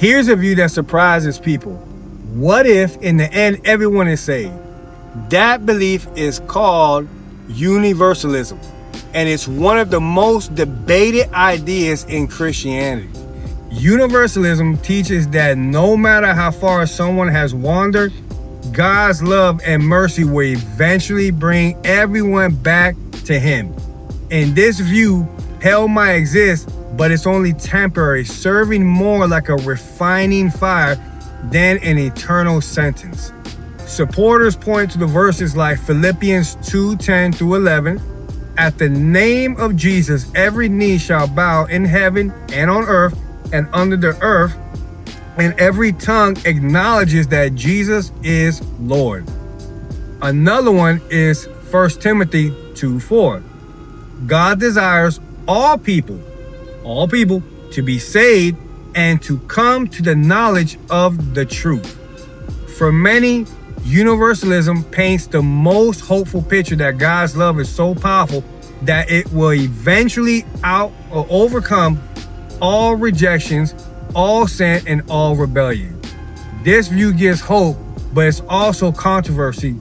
Here's a view that surprises people. What if in the end everyone is saved? That belief is called Universalism, and it's one of the most debated ideas in Christianity. Universalism teaches that no matter how far someone has wandered, God's love and mercy will eventually bring everyone back to Him. In this view, hell might exist, but it's only temporary, serving more like a refining fire than an eternal sentence. Supporters point to the verses like Philippians 2:10 through 11. At the name of Jesus, every knee shall bow in heaven and on earth and under the earth, and every tongue acknowledges that Jesus is Lord. Another one is 1 Timothy 2:4. God desires all people to be saved and to come to the knowledge of the truth. For many, Universalism paints the most hopeful picture that God's love is so powerful that it will eventually overcome all rejections, all sin, and all rebellion. This view gives hope, but it's also controversy,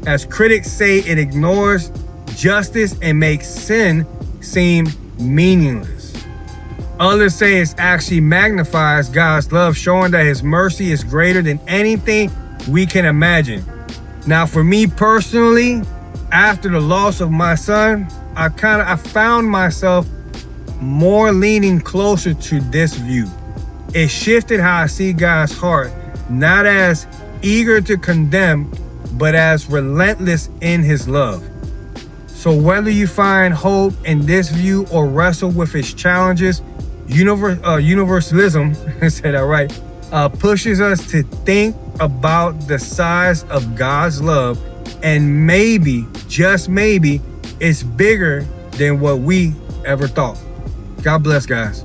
as critics say it ignores justice and makes sin seem meaningless. Others say it actually magnifies God's love, showing that His mercy is greater than anything we can imagine. Now, for me personally, after the loss of my son, I found myself more leaning closer to this view. It shifted how I see God's heart, not as eager to condemn, but as relentless in His love. So whether you find hope in this view or wrestle with its challenges, Universalism, I said that right, pushes us to think about the size of God's love, and maybe, just maybe, it's bigger than what we ever thought. God bless, guys.